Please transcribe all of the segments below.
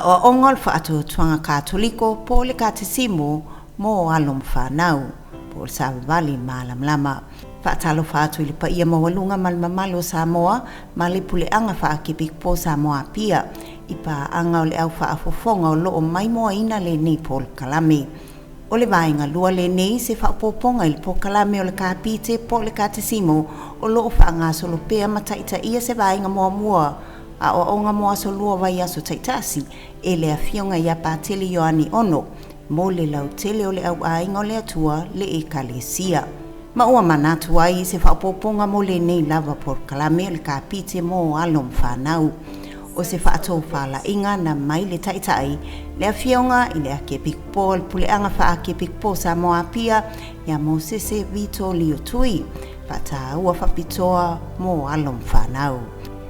o ongol whaatu tuanga Katoliko po le Katesimo mo alom Fanau po le Savavali malam lama. Whaatalo whaatu ili pa ia mawalunga malmamalo Samoa ma le puleanga whaakipik po Samoa pia ipa anga o le au whaafofonga o loo mai moa ina le nei po le kalame. O le vainga lua le nei se whaapoponga ili po kalame o le Kapite po le Katesimo o loo whaanga solopea mataita ia se vainga moa mua a o onga moa so lua vai aso taitasi e le afionga ia pātele Ioani ono mo le lau tele o le au ainga o le atua le e kalesia. Ma ua manatu ai se whaapoponga mo le nei lava por kalame o le Kapite mo alom Fanau. O se whaatou whala inga na mai le taitai le afionga i le ake pikpo le puleanga wha ake pikpo Samoa pia ia mo sese vito liotui pata ua whapitoa mo alom Fanau.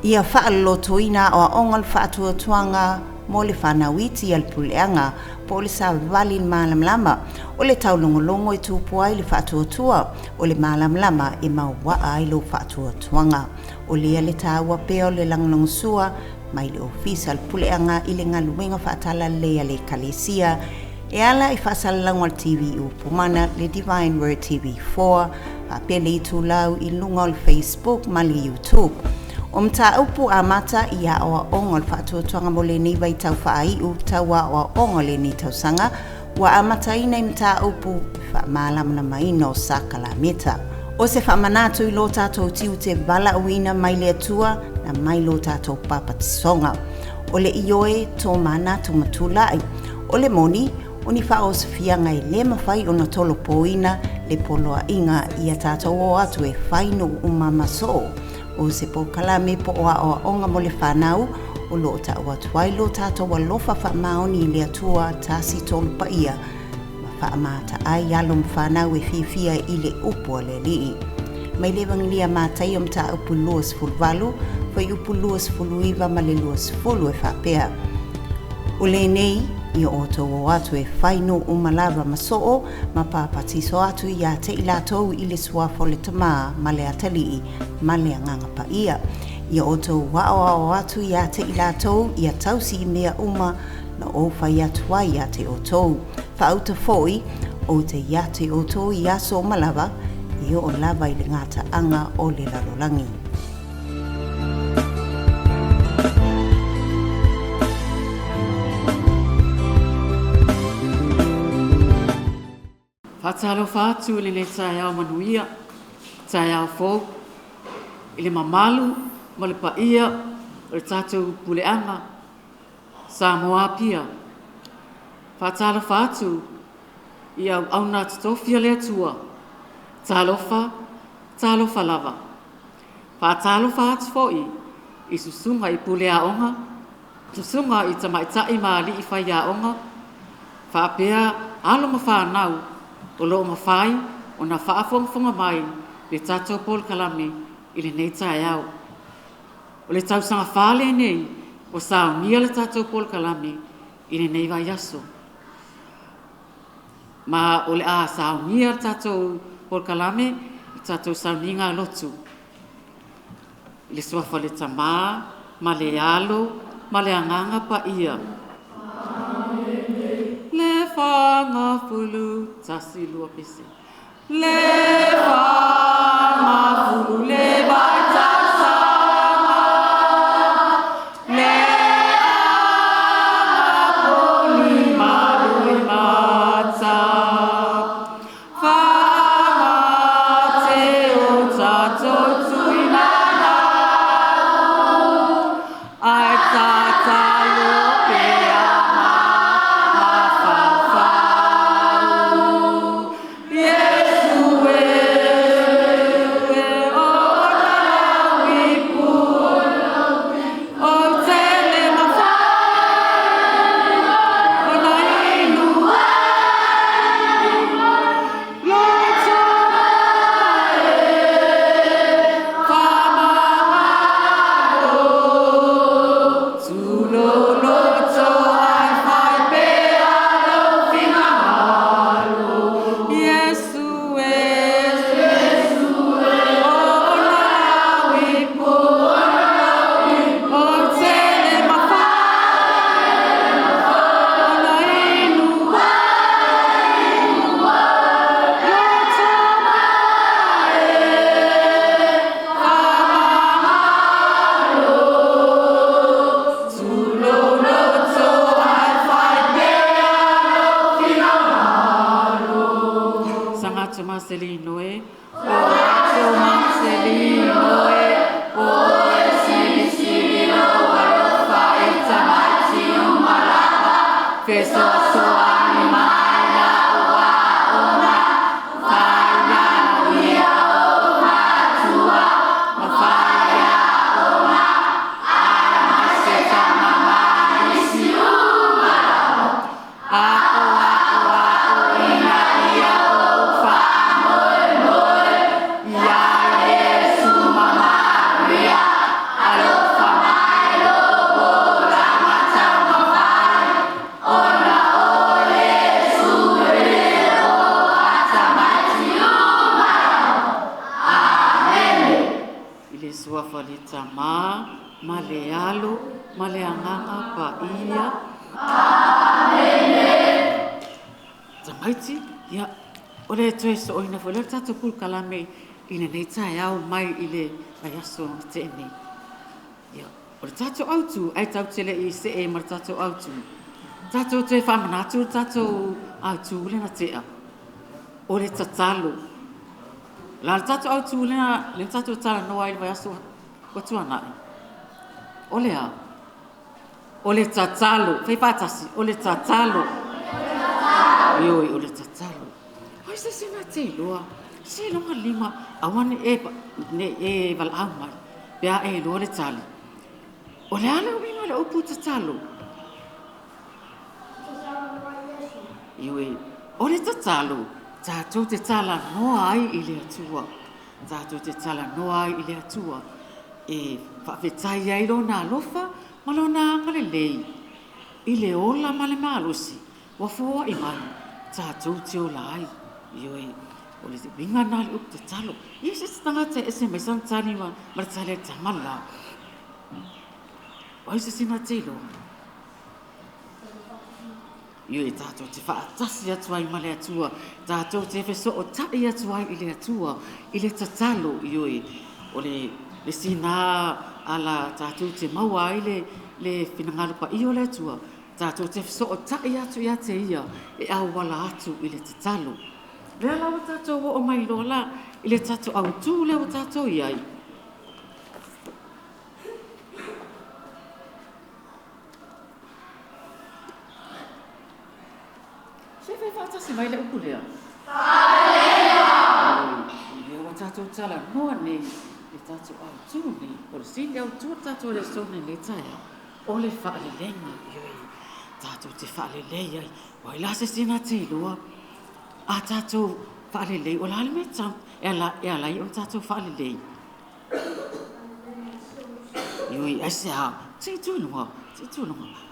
Ia whaalotoina o ongal whaatua tuanga mo le whanauiti al puleanga po le Savavali malam lama o le taulongolongo i tūpua i le whaatua tua o le malam lama e mauwaa i lo whaatua tuanga o le ale tāua pea o le langlongosua mai le ofisa al puleanga i le ngaluenga whaatala lea le kalesia e ala i whaasalango al TV u pumana le Divine Word TV4 a pele i tūlau i lunga o le Facebook ma le YouTube. O mta upu a mata ia o ongol whaatua tuanga mo le ni vai tau whaai u taua o ongol le ni tau sanga wa a mata ina i mta upu wha maalam na maino sakala meta. O se wha manatu i lo tātou tiu te vala uina mai le atua na mai lo tātou papatisonga. O le ioe tō manatu matulai. O le moni, o ni wha o safia ngai le mawhai o na tolo poina le poloa inga ia tātou o atu e whainu umamaso. O se po kalame po o onga mo le Fanau o lo ta o tuai lo tātou wa lofa wha maoni le atua tāsi tolu pa ia. Ma wha amata ai alom Fanau e fifia i le upo le lii. Mai le wanglia mātai o mta upu luas fulvalu, whai upu luas fuluiva ma le luas fulu e whapea. O le nei, i o to o atu e whaino umalava masoo, ma pāpatiso atu i a te ilatou i le suafo le tamaa ma le atalii, ma le anganga pa ia. I o to wao atu i a te ilatou i a tausi i mea uma na o whai atu ai a te o tou. Whauta foi, o te i a te o tou i aso malava, i o lava i le ngata anga o le lalolangi. Whatalo whātu le le tai au manuia, tai au fōu, i le mamalu, ma le paia, o le tātou puleanga, Samoa pia. Whatalo whātu, i au nā tatofia le atua, tālofa lava. Whatalo whātu fōi, i susunga i pulea onga, susunga i tamaitai ma li i whaia onga, whapea alo ma Fanau, o loo mawhai o na whaafonga mai le tātou pol kalame i le nei tai au. O le tausanga whale nei o saunia le tātou pol kalame i le nei vai aso. Ma o le a saunia le tātou pol kalame i tātou sauninga lotu. I le suafa le tamā, ma le alo, ma le anganga pa ia. Le whanga fulu, tasi lua pese. Le whanga fulu, le vai tasama. Le anga poli malu i mata. Whanga te o tātou tuinana. Ai tata lopea. Yesu e o so makseli no e o sili sili no wa fa ita mai o mala fe so so anima na wa ona fa ya ia o ma tua fa ya ona ai se tama mai si o mala a Falita ma le alo ma le anganga pa ia amen tamaiti ya ole toe so ina fole tatu kul kalame ina nei tai au mai ile ai aso te ni ya ole tatu autu ai tau tele I se e mar tatu autu tatu te fa manatu tatu autu le na tea ole tatalo la tatu autu le tatu tala no ai vai aso Watuana. Olea. Ole tatalo. Fai patasi. Ole tatalo. Yoi, ole tatalo. Ai se sina te loa. Se longa lima. Awane e val amai. Pea e loa le tali. Ole ala winga le upu tatalo. Yoi. Ole tatalo. Tatou te tala noa ai ile atua. Tatou te tala noa ai ile atua. E whawhetai ai rona alofa, ma lona angare lei. I le ola ma le malusi, wa fua I mai, tātou te ola ai. Ioi, o le te winga nā le up te talo. I se tangata e se mai santani ma le tale te mala. O se sina te ilo. Ioi, tātou te whaatasi atuai ma le atua. Tātou te wheso o tai atuai I le atua. I le tatalo, ioi. O le sina ala tātou te maua ai le whinangaro pa I o le atua. Tātou te so o tai atu ia te ia e au wala atu I le tatalo. Lea lawa tātou o mai lola I le tātou au tū leo tātou iai. Se whai whātasi mai le uku lea? Whālea! Lea tātou tala noa nei. Le tātou au tū ni, o le sini au tū tātou le sone le taia, o le whaale lenga, ioi, tātou te whaale lei ai, o I la se sina te ilua, a tātou whaale lei, o la ale me tam, e ala I o tātou whaale lei. Ioi, ai se a, te tūnunga,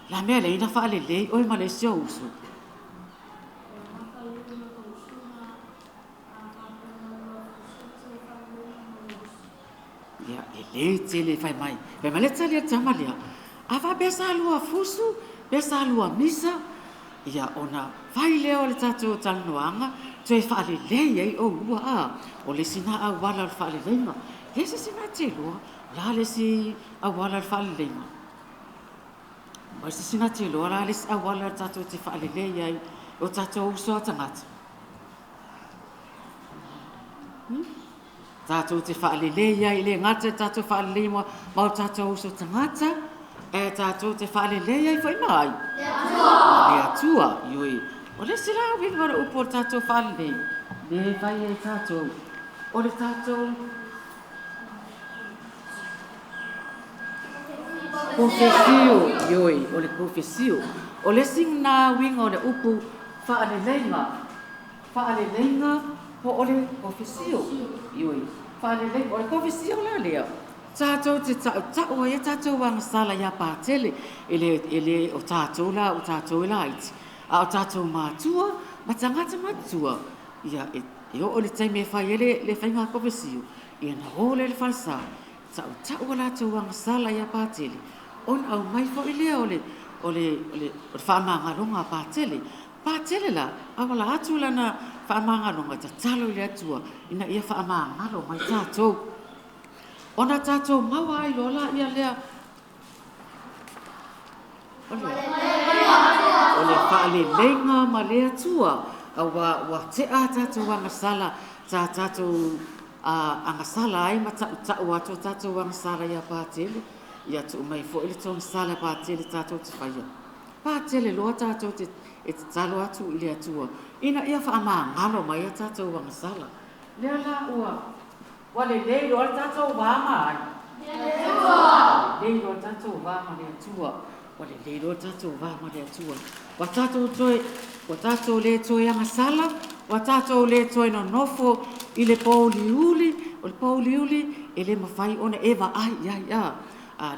la mea le ina whaale lei, oi ma le sio usu. Ya, ele tele fai mai. Pe male tele tamalia. Ava besa lua fusu, besa lua misa. Ya ona fai leo le tatu tanuanga, toe fale lei ai o ua a. O le sina a wala fale leima. Hese sina te lua, la le si a wala fale leima. Ma se sina te lua, la le si a wala tatu te fale lei ai o tatu uso atangata. Tātou te whaalelei ai le ngata, tātou whaalelei ma o tātou uso tangata, e tātou te whaalelei ai whai mai. Le atua, ioi. O le sila wingara upo tātou whaalelei. Le whai e tātou. O le tātou profesio, ioi, o le profesio. O le sing nā winga o le upo whaaleleinga. Whaaleleinga po o le profesio. Ioi, whaaleleinga, o le profesio la lea. Tātou te tātou ia tātou wanga sala ia pātele. Ele o tātou la, o tātou la iti. A o tātou mātua, matangata mātua. Ia, e o le taime whai ele le whainga profesio. Ia na ole le whalsa. Tātou la tātou wanga sala ia pātele. On au mai fo ilea o le whamangaronga pātele. Pātele la, awala atu lana whamangaronga ta talo le atua. Ina ia whamangaro mai tātou. Ona tātou maua ai lola ia lea. O le whaale lenga ma lea tua. A wa te a tātou wanga sala tātou angasala ai matau atu tātou angasala ia pātele ia tu mai fo ile tōna sala pātele tātou te whaia. Pātele loa tātou te talo atu ile atua. Ina ia whaamangalo mai a tātou angasala. Lea la ua. Wale lei loa tātou wāma ai. Lei loa tātou wāma le atua. Wale lei loa tātou wāma le atua. Wa tātou le toi angasala. Wa tātou le toi no nofo i le pauliuli. O le pauliuli e le mawhai ona ewa ai ia.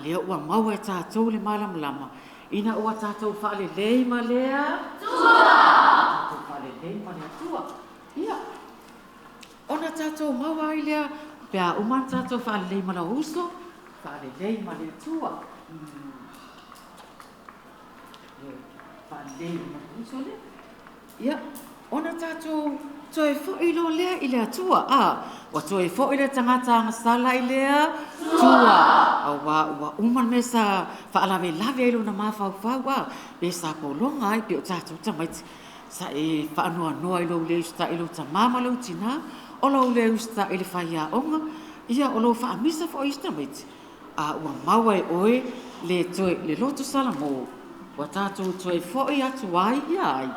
Lea ua maua e tātou le malamlama. Ina ua tātou whaale lei ma lea. Tua! Tātou whaale lei ma lea tua. Ia. Ona tātou maua ai lea. Pea uman tātou whaale lei ma la uso. Whaale lei ma lea tua. Whaale lei ma la uso lea. Ia. Ona tātou toe fo ilo lea i lea tua. Wa toe fo ile tangata angasala i lea tua. Wa uman me sa whaalawe lawe ilo na mawhau be sa polonga ai pe o tātou tamaiti. Sa e whaanua noa ilo le usta ilo ta mama lau tina. Ola le usta ile whaia onga. Ia olo whaamisa fo ista maiti. Ua maua e oe le toe le loto sala mo. Wa tātou toe fo i atu ai ia ai.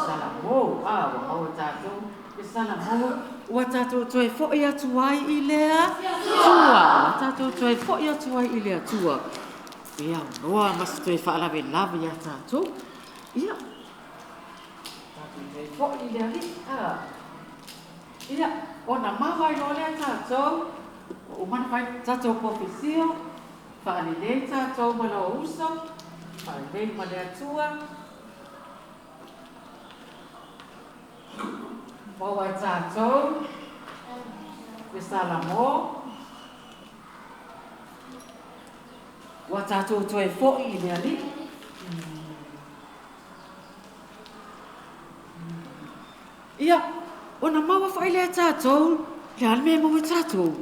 Salamo, wa mau tātou, e salamo, wa tātou toe fo'i atu ai i lea tua. Wa tātou toe fo'i atu ai i lea tua. Ia noa masi toe whaalawe lawe ia tātou. Ia. Tātou toe fo'i i lea li. Ia, ona mawai no lea tātou. Umana whai tātou profesio. Whaale le tātou mana o uso. Whaale le ma lea tua. Bawa tātou, e salamo, wa tātou toe fo'i i lea li. Ia, ona maua whai lea tātou, le alme maua tātou.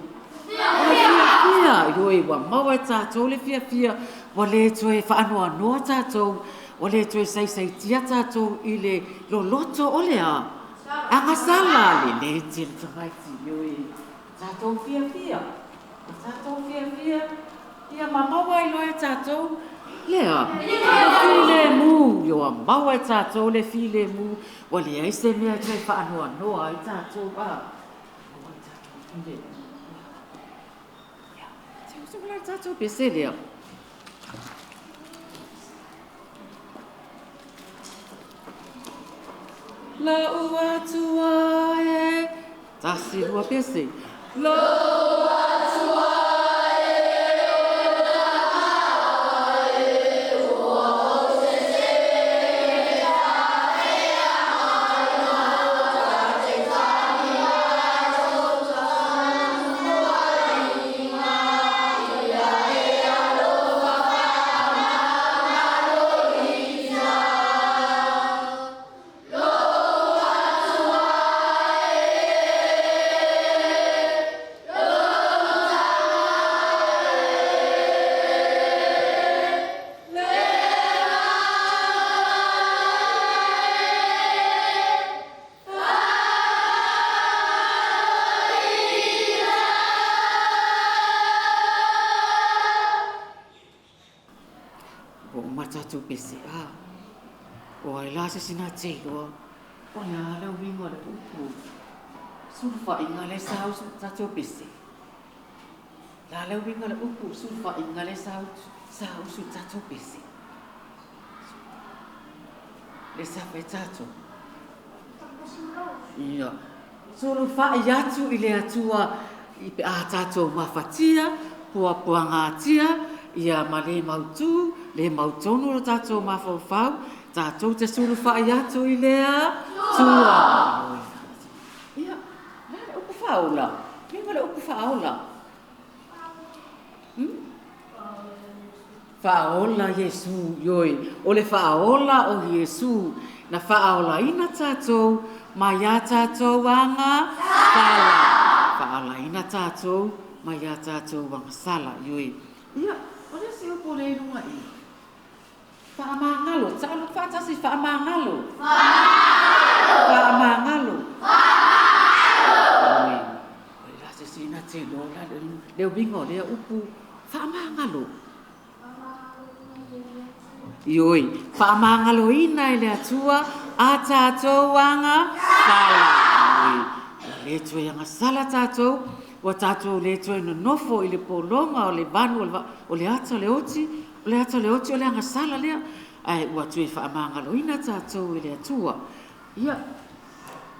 Fia, ioi, wa maua tātou le fia, wa le toe whaanoa noa tātou, wa le toe sai tia tātou i le loloto o lea. Angasala le tiri tamaiti ioi. Tātou fia. Tātou fia. Ia mamaua i loa e tātou. Lea. File mu. Ioa maua e tātou le file mu. Wa le aise mea tue whaanoa noa i tātou. Ia. Tātou pese lea. La ua tua e tasi rua pese. La ua tua pese o ai la se sina te lo o ya la wingo le upu sulfa inga le sau tātou pese la wingo le upu sulfa inga le sau tātou pese le sa pe tātou ia sulfa iatu i le atua i pe a tātou mafatia puanga tia ia male mautu le mautonu o tātou mawhauwhau, tātou te suru whai atu i lea tua. Ia, le upu whaola. Minga le upu whaola. Whaola Jesu, ioi. O le whaola o Jesu. Na whaola ina tātou, mai a tātou wanga sala. Whaola ina tātou, mai a tātou wanga sala, ioi. Ia, o le se upo le runga i. Whaamangalo, tālu whaatasi whaamangalo. Oi rase sina te lola leo bingo lea upu whaamangalo. Ioi, whaamangalo ina i lea tua a tātou anga sala. Le tue anga sala tātou, wa tātou le tue no nofo i le polonga o le vanu o le ata le oti, o le anga sala lea. Ai ua tue whaamangalo ina tātou i lea tua. Ia,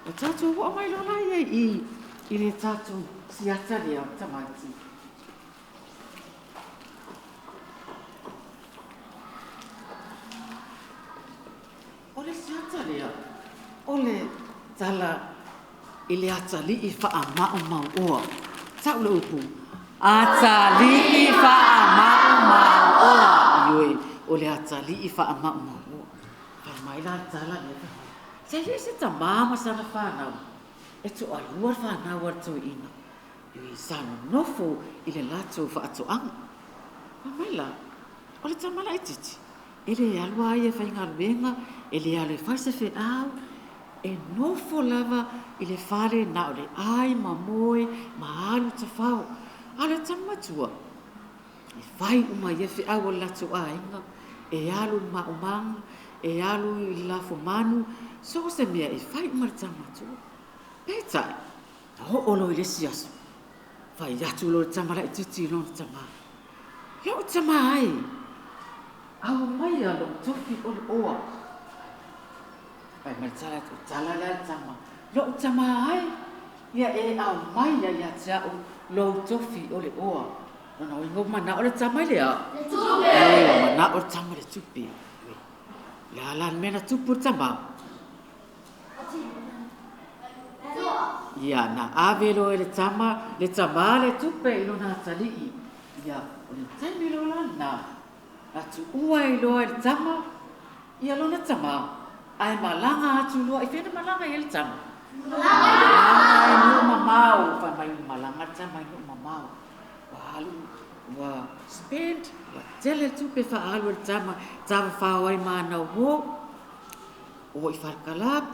o tātou wa mai lona i le tātou siata lea o tamaiti. O le siata lea, o le tala i le atali i whaamau mau oa. Tau le upu. Atali i whaamau mau oa. Ioi, o le atali i whaamau mau oa. Whamai la tala le whamai. Se ta mama sana Fanau. E tu alua Fanau ar tui ina. Ioi, sana nofo i le lato whaatoanga. Whamai la, o le tamala i titi. E le alua ai e whainga luenga, e le alua e whaise whenau, e nofo lava i le whare na o le ai, ma moe, ma alu ta whao. Ale tamatua. E whai uma i e whiau o lato a inga, e alu ma umanga, e alu i lafo manu, so se mea e whai uma le tamatua. Pētai, na ho olo i le siaso. Whai atu lo le tamara i titi lo le tamara. Leo tamara ai. Au mai a lo tofi o le oa. Ai mai tala le tama. Lo tama ai. Ia e au mai ia tia lo tofi o le oa. Ona o ingo mana o le tama le a. Le tupe. Ai mana o le tama le tupe. La la mena tupu tama. Ia na avelo le tama le tupe i lo na tali. Ia o le tami lo la na. Atu ua i loa i le tama, ia lona tama, ai malanga atu loa, i whena malanga i le tama. Malanga i nu mamau, whamai malanga tama i nu mamau. Wahalu, wa spend, wa tele tupe whaalu le tama, tawa whawai mānau ho, o i wharkalap,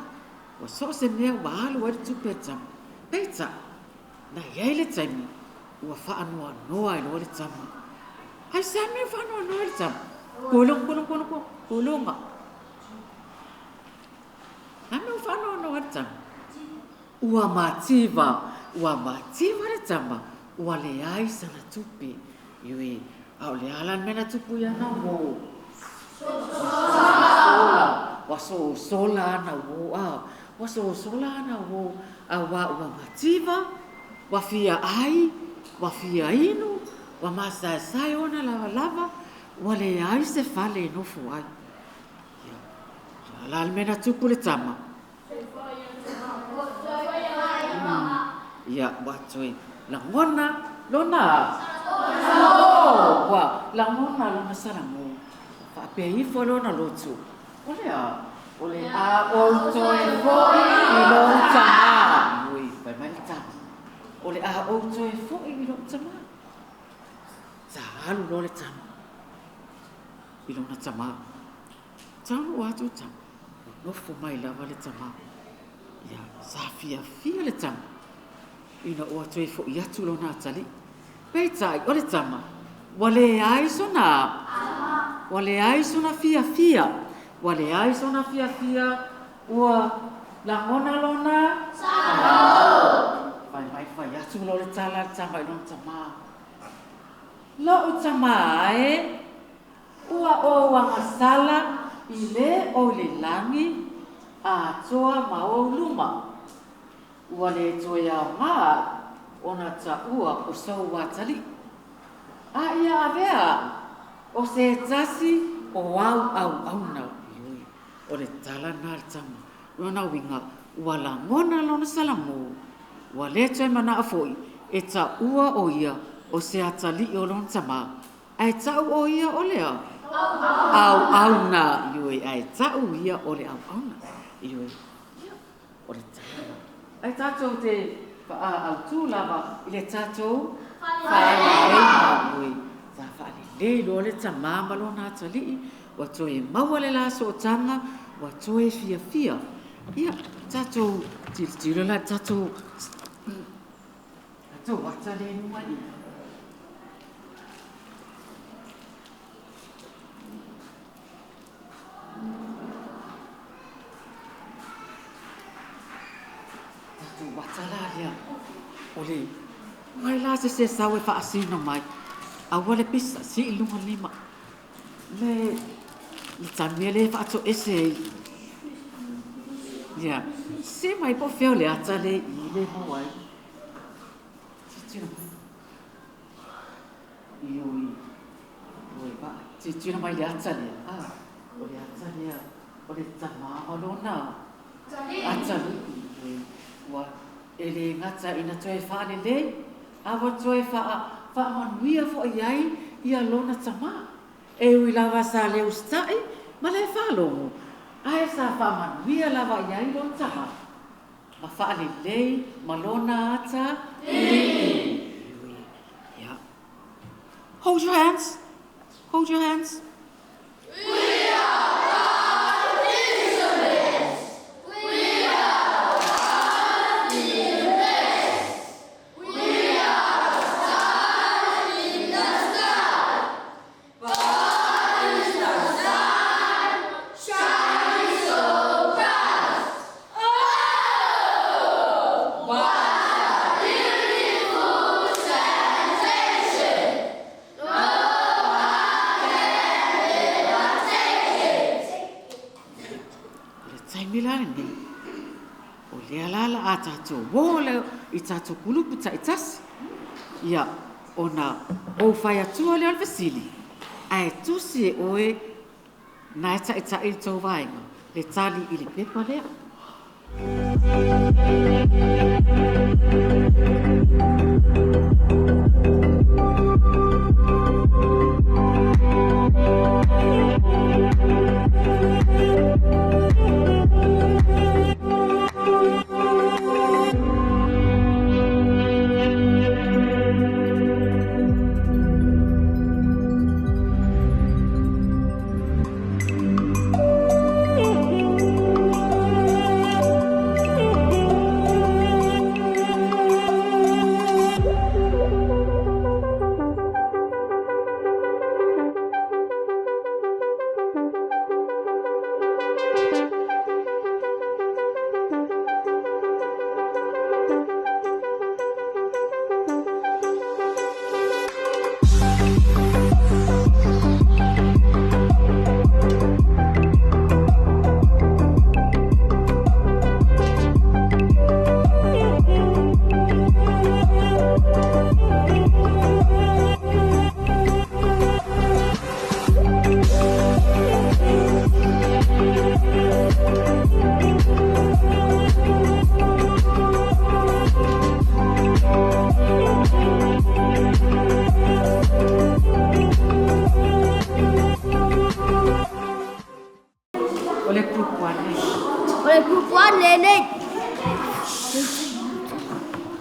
wa so se mea wahalu ai le tupe tama. Peita, na iai le taimi, ua whaanua noa i loa le tama. Hai sami Fanau no le tama. Kolonga. Ame Fanau no le tama. Ua mativa le tama. Ua le ai sana tupe. Iui, au le alan mena tupu ia na wo. Waso sola na wo. Waso sola na wo. Awa ua mativa. Wafia ai. Wafia inu. Wa masa sai ona lava wale ai se fale no fu ai la almena tupu le tama ya batoi la ngona lona wa la ngona lona sala mo fa pe i fo lona lotu ole a o toi fo i lo tama ui pa mai tama ole a o toi fo i lo tama Sahalu lo le tama. Ilo na tama. Tama watu tama. Nofo mai lava le tama. Ia, safia le tama. Ina o atu e fo i atu lo na atali. Peitai, o le tama. Wale ai sona. Wale ai sona fia. Wale ai sona fia. Ua langona lona. Sahalu. Fai atu lo le tala tama ilo na tama. Lo utama ua o wanga sala i le o le langi a toa ma o luma. Ua le toia maa ona ta ua o sau watali. A ia avea o se tasi o au na iui. O le tala na le tama. Lona winga ua la ngona lona salamu. Ua le toia mana a foi e ta ua o ia o se atali o lon tama. Ai tau o ia o lea. Au na iui. Ai tau ia o le au na iui. O le tala. Ai tātou te au tū lava i le tātou whaelei iui. Tā whaelei lo le tama malo nā tali ua toe maua le la so tanga, ua toe fia. Ia, tatou tilo la tatou wata le nua i. Tatou wata la lea. Ole, mai la se sau e whaasino mai. Aua le pisa si I lunga lima. Le tamia le whaato ese ei. Ia, se mai po feo le ata le I le mawai. Tira mai le ata le. O le ata le. O le tama o lona. Ata le. Wa ele ngata ina toe whaane le. Awa toe whaamanuia fo iai ia lona tama. E ui lava sa le ustai, ma le whalongo. Ae sa whaamanuia lava iai lona tama. Ma whaane le, ma lona ata. Hold your hands. Hold your hands. We are instruments. We are instruments. We are stars in the sky. God is the sun, shining so bright. Oh, what a beautiful sensation. Milani. O le alala a tātou wole I tātou kulupu ta itasi. Ia, ona o whai atua le alvesili. Ai tusi e oe na e ta I tau vaenga. Le tali I le pepa lea.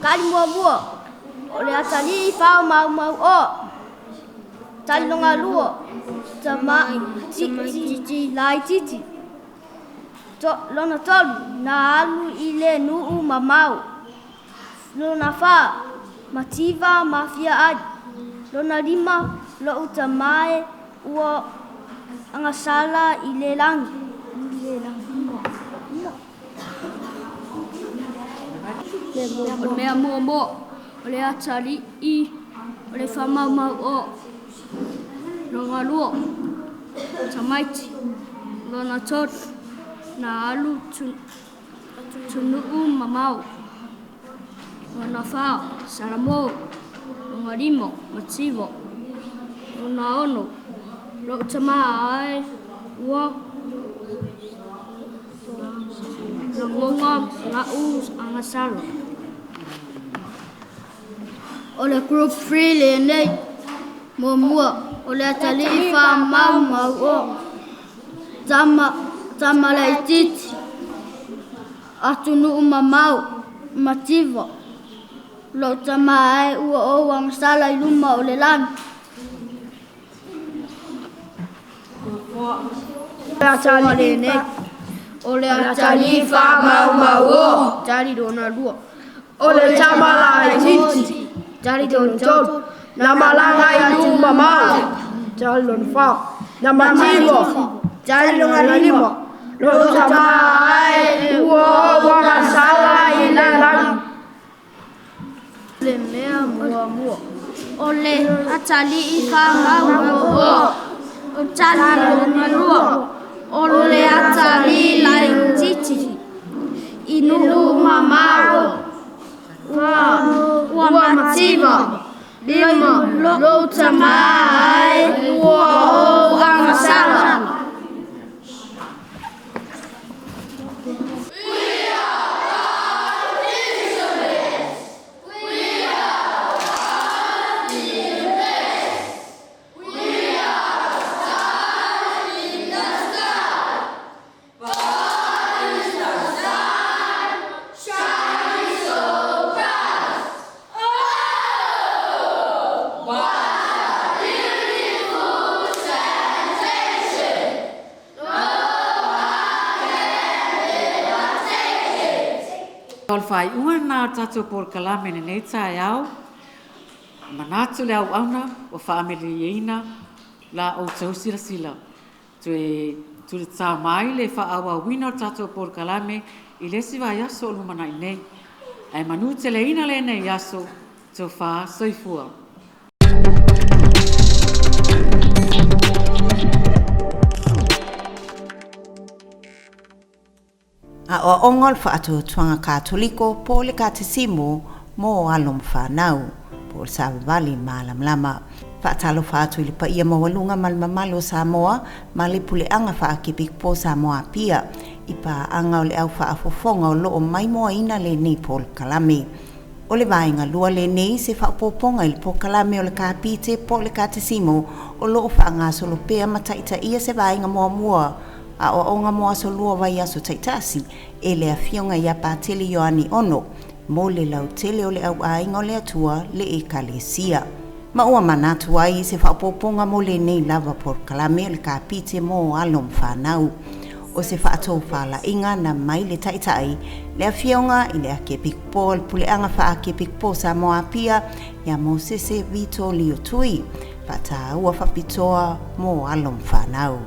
Kali mua ole atali fa mau o tali longa luo tama titi lai titi to lona tolu na alu ile nuu mamau lona fa mativa mafia ad lona lima lo utamae uo angasala ile langi o mea mo o le atari I o le whamau o longa luo tamaiti lona tot na alu tunuu mamau lona whao saramo longa limo mativo lona ono lo tamaa ai ua longa na us angasalo o le group 3 le nei mua o le atali fa mau o tama le titi atunu mamau mativo lo tama ai ua o ang sala I luma o le lan atali ne ole atali fa mau jari dona lua ole chamala titi jari don jol namalanga itu mama jari don fa namatimo jari don limo lo chamai wo sala ilalang le mea mua ole atali fa mau Chali lua ole atali lai titi inu mamaro wa matima lima lo tamai wa angsala. Fai una tato por kalame ne tai au manatu le au ana o family ina la o sila sila tu ta mai le fa awa wino tato por kalame ile si va yaso lu manai nei ai manute le ina le nei yaso to fa soifua A o ongol whaatu tuanga Katoliko po le Katesimo mo alum Fanau po sa vali malam lama. Whaatalo whaatu ili pa ia mawalunga malmamalo Samoa mali pule anga whaakipik po Samoa pia ipa anga o le au whaafofonga o loo mai moa ina le nei po kalame. O le vainga lua le nei se whaapoponga ili po kalame o le Kapite po le Katesimo o loo whaanga solo pea mataita ia se vainga moa mua. A o onga moa so lua vai aso taitasi e le afionga ia pātele Ioani ono mo le lau tele o le au ainga o le atua le e kalesia. Ma ua manatu ai se whapoponga mo le nei lava por kalame o le Kapite mo alom Fanau. O se whaatou whala inga na mai le taitai le afionga i le ake pikpo le puleanga wha ake pikpo Samoa pia ia mo sese vito lio tui pata ua whapitoa mo alom Fanau.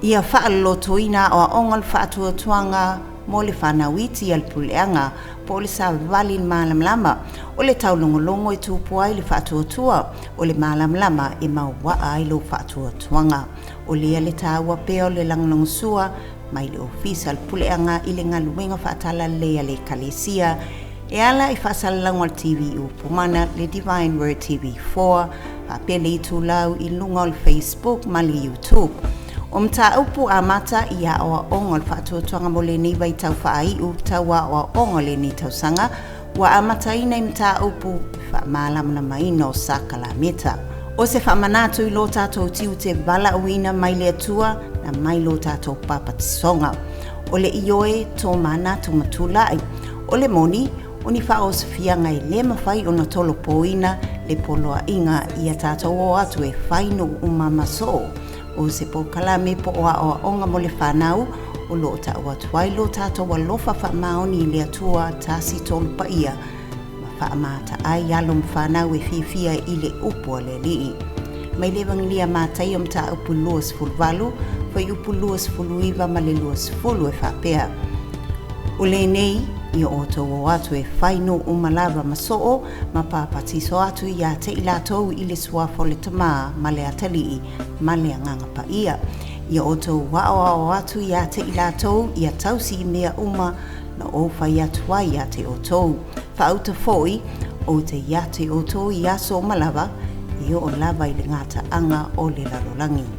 Ia whaalotoina o ongal whaatuatuanga mo le whanawiti al puleanga po le sa valin malamlama o le taulongolongo i tūpua i le whaatuatua o le malamlama i mauwaa i lo whaatuatuanga o lea le tāua pea o le langlongosua mai le ofisa al puleanga i le ngaluenga whaatala lea le kalesia e ala i whaasalalangwa al TV o Pumana le Divine Word TV4 whapele i tūlau i lunga o le Facebook ma le YouTube. O mta upu a mata ia o ongol whaatuatuanga mo le nei vai tau whaaiu taua o ongol le nei tausanga wa a mata ina i mta upu whaamalamna maina o sakala meta. O se whaamanatu i lo tātou tiu te vala uina mai le atua na mai lo tātou papatisonga. O le ioe tō manatu matulai. O le moni, o ni wha o safianga i le mawhai o na tolo poina le poloa inga i a tātou o atu e whaino umamaso. O se po kalame po o onga mo le Fanau o lo ta o tuai lo tato wa lofa fa maoni le atua tasi tolu pa ia ma fa mata ai alum Fanau e fifia i le upo le li mai le vangilia mata i ta upu luas fulvalu fa upu luas fuluiva ma le luas fulu e fa pea o le nei i o to o atu e whaino umalava masoo ma papatiso atu i a te ilatou i le suafo le tama ma le atali ma le anganga pa ia. I o to wao atu i a te ilatou i a tausi i mea uma na o whai atua i a te o tou. Whauta foi o te i a te o tou i aso malava i o lava i le ngata anga o le larolangi.